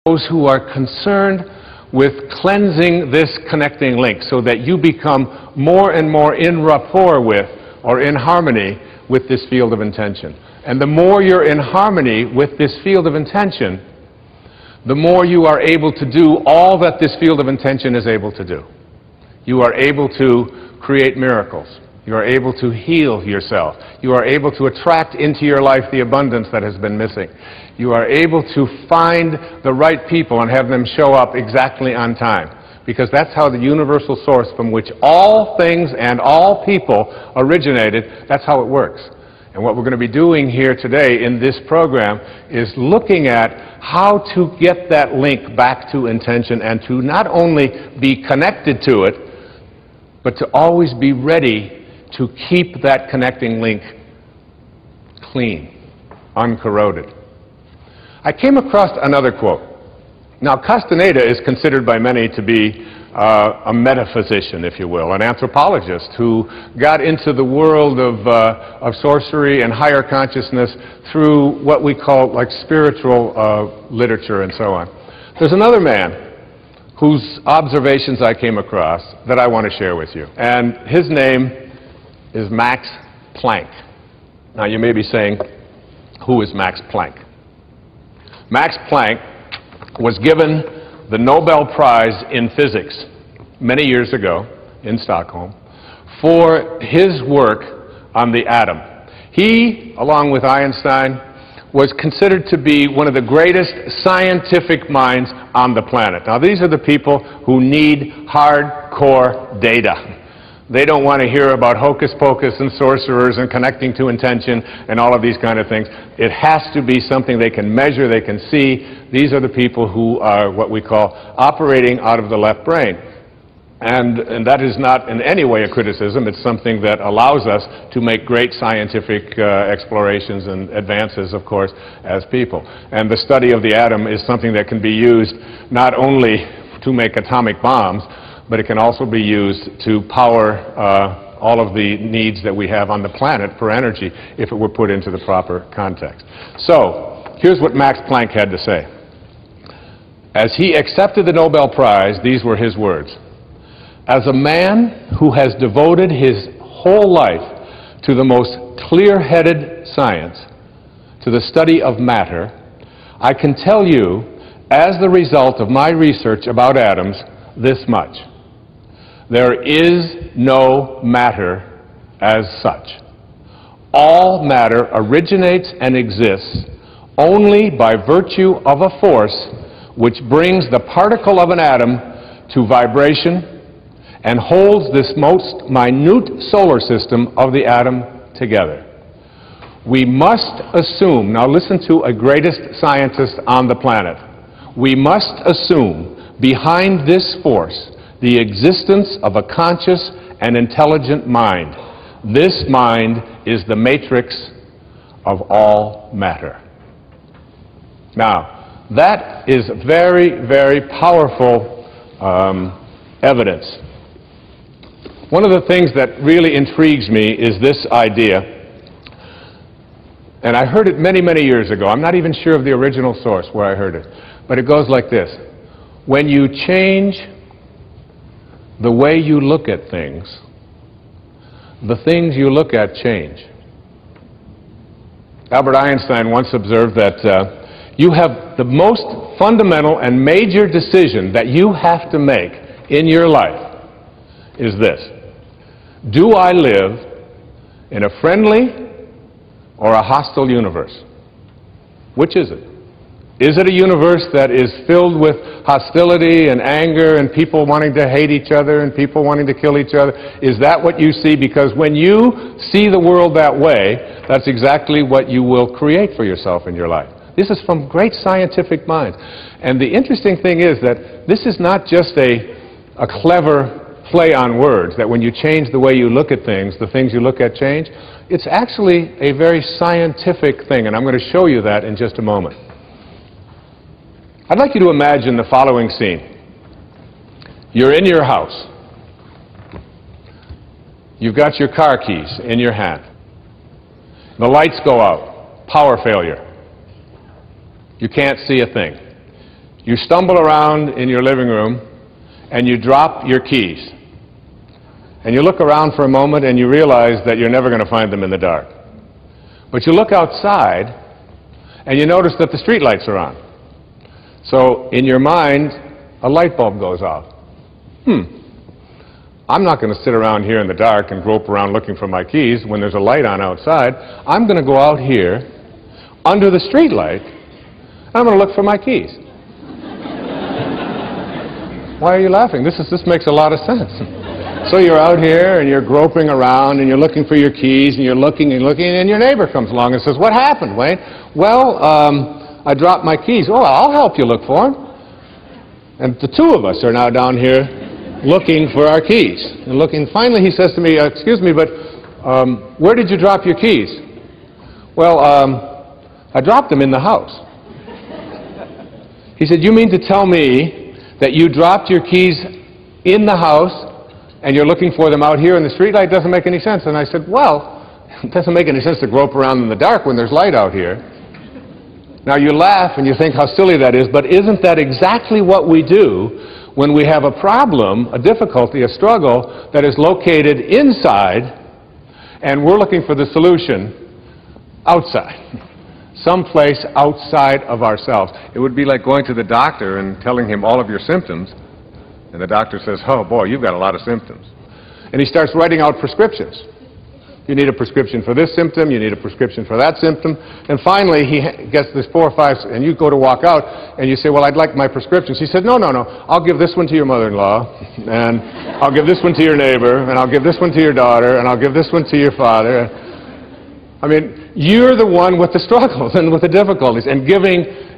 those who are concerned with cleansing this connecting link so that you become more and more in rapport with or in harmony with this field of intention. And the more you're in harmony with this field of intention, the more you are able to do all that this field of intention is able to do. You are able to create miracles. You are able to heal yourself. You are able to attract into your life the abundance that has been missing. You are able to find the right people and have them show up exactly on time. Because that's how the universal source from which all things and all people originated, that's how it works. And what we're going to be doing here today in this program is looking at how to get that link back to intention and to not only be connected to it, but to always be ready to keep that connecting link clean, uncorroded. I came across another quote. Now, Castaneda is considered by many to be a metaphysician, if you will, an anthropologist who got into the world of sorcery and higher consciousness through what we call like spiritual literature and so on. There's another man whose observations I came across that I want to share with you. And his name is Max Planck. Now, you may be saying, who is Max Planck? Max Planck was given the Nobel Prize in Physics many years ago in Stockholm for his work on the atom. He, along with Einstein, was considered to be one of the greatest scientific minds on the planet. Now, these are the people who need hardcore data. They don't want to hear about hocus pocus and sorcerers and connecting to intention and all of these kind of things. It has to be something they can measure, they can see. These are the people who are what we call operating out of the left brain. And that is not in any way a criticism. It's something that allows us to make great scientific explorations and advances, of course, as people. And the study of the atom is something that can be used not only to make atomic bombs, but it can also be used to power all of the needs that we have on the planet for energy if it were put into the proper context. So, here's what Max Planck had to say. As he accepted the Nobel Prize, these were his words. As a man who has devoted his whole life to the most clear-headed science, to the study of matter, I can tell you, as the result of my research about atoms, this much. There is no matter as such. All matter originates and exists only by virtue of a force which brings the particle of an atom to vibration and holds this most minute solar system of the atom together. We must assume, now listen to a greatest scientist on the planet, we must assume behind this force the existence of a conscious and intelligent mind. This mind is the matrix of all matter. Now, that is very, very powerful evidence. One of the things that really intrigues me is this idea, and I heard it many, many years ago. I'm not even sure of the original source where I heard it, but it goes like this. When you change the way you look at things, the things you look at change. Albert Einstein once observed that you have the most fundamental and major decision that you have to make in your life is this. Do I live in a friendly or a hostile universe? Which is it? Is it a universe that is filled with hostility and anger and people wanting to hate each other and people wanting to kill each other? Is that what you see? Because when you see the world that way, that's exactly what you will create for yourself in your life. This is from great scientific minds. And the interesting thing is that this is not just a clever play on words, that when you change the way you look at things, the things you look at change. It's actually a very scientific thing, and I'm going to show you that in just a moment. I'd like you to imagine the following scene. You're in your house. You've got your car keys in your hand. The lights go out. Power failure. You can't see a thing. You stumble around in your living room and you drop your keys. And you look around for a moment and you realize that you're never going to find them in the dark. But you look outside and you notice that the street lights are on. So in your mind, a light bulb goes off. I'm not going to sit around here in the dark and grope around looking for my keys when there's a light on outside. I'm going to go out here under the street light and I'm going to look for my keys. Why are you laughing? This makes a lot of sense. So you're out here and you're groping around and you're looking for your keys and you're looking and looking, and your neighbor comes along and says, "What happened, Wayne?" "Well, I dropped my keys." "Oh, I'll help you look for them." And the two of us are now down here looking for our keys. And looking. Finally he says to me, "Excuse me, but where did you drop your keys?" "Well, I dropped them in the house." He said, "You mean to tell me that you dropped your keys in the house and you're looking for them out here in the street light? Doesn't make any sense." And I said, "Well, it doesn't make any sense to grope around in the dark when there's light out here." Now you laugh and you think how silly that is, but isn't that exactly what we do when we have a problem, a difficulty, a struggle that is located inside and we're looking for the solution outside? Someplace outside of ourselves. It would be like going to the doctor and telling him all of your symptoms, and the doctor says, "Oh boy, you've got a lot of symptoms." And he starts writing out prescriptions. You need a prescription for this symptom, you need a prescription for that symptom, and finally he gets this 4 or 5, and you go to walk out, and you say, "Well, I'd like my prescriptions." He said, No, I'll give this one to your mother-in-law, and I'll give this one to your neighbor, and I'll give this one to your daughter, and I'll give this one to your father. I mean, you're the one with the struggles and with the difficulties, and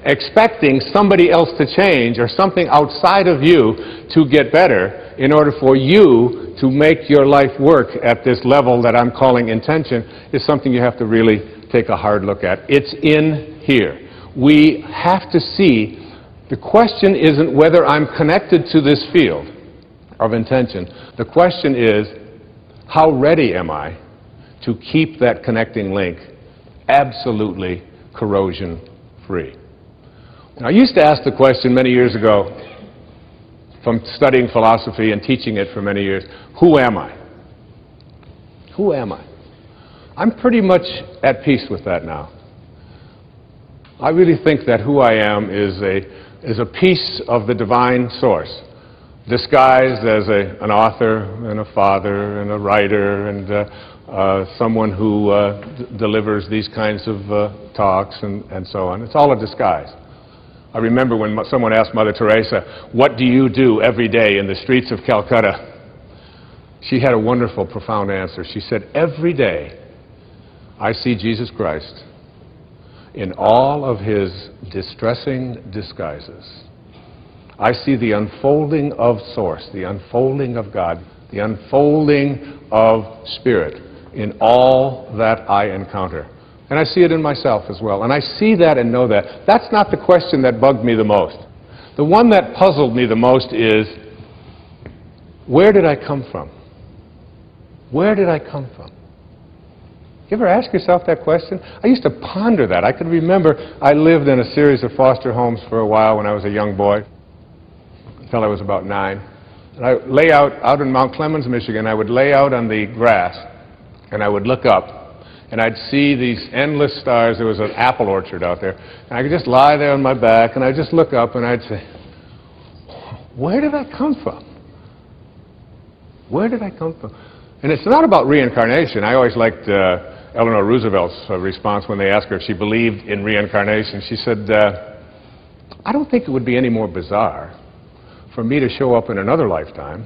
expecting somebody else to change or something outside of you to get better in order for you to make your life work at this level that I'm calling intention is something you have to really take a hard look at. It's in here. We have to see, the question isn't whether I'm connected to this field of intention. The question is, how ready am I to keep that connecting link absolutely corrosion-free? Now, I used to ask the question many years ago, from studying philosophy and teaching it for many years, who am I? Who am I? I'm pretty much at peace with that now. I really think that who I am is a piece of the divine source, disguised as an author and a father and a writer and someone who delivers these kinds of talks and so on. It's all a disguise. I remember when someone asked Mother Teresa, "What do you do every day in the streets of Calcutta?" She had a wonderful, profound answer. She said, "Every day I see Jesus Christ in all of his distressing disguises. I see the unfolding of Source, the unfolding of God, the unfolding of Spirit in all that I encounter. And I see it in myself as well. And I see that and know that." That's not the question that bugged me the most. The one that puzzled me the most is, where did I come from? Where did I come from? You ever ask yourself that question? I used to ponder that. I could remember I lived in a series of foster homes for a while when I was a young boy, until I was about 9. And I lay out in Mount Clemens, Michigan. I would lay out on the grass, and I would look up, and I'd see these endless stars. There was an apple orchard out there. And I could just lie there on my back, and I'd just look up, and I'd say, where did I come from? Where did I come from? And it's not about reincarnation. I always liked Eleanor Roosevelt's response when they asked her if she believed in reincarnation. She said, "I don't think it would be any more bizarre for me to show up in another lifetime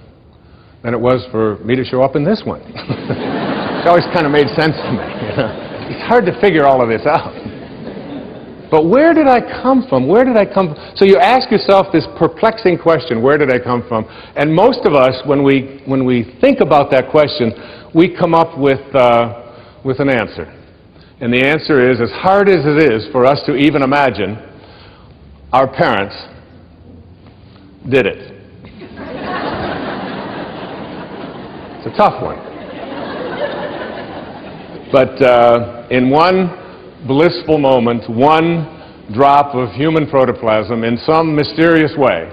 than it was for me to show up in this one." It always kind of made sense to me. You know? It's hard to figure all of this out. But where did I come from? Where did I come from? So you ask yourself this perplexing question, where did I come from? And most of us, when we think about that question, we come up with an answer. And the answer is, as hard as it is for us to even imagine, our parents did it. It's a tough one. But in one blissful moment, one drop of human protoplasm in some mysterious way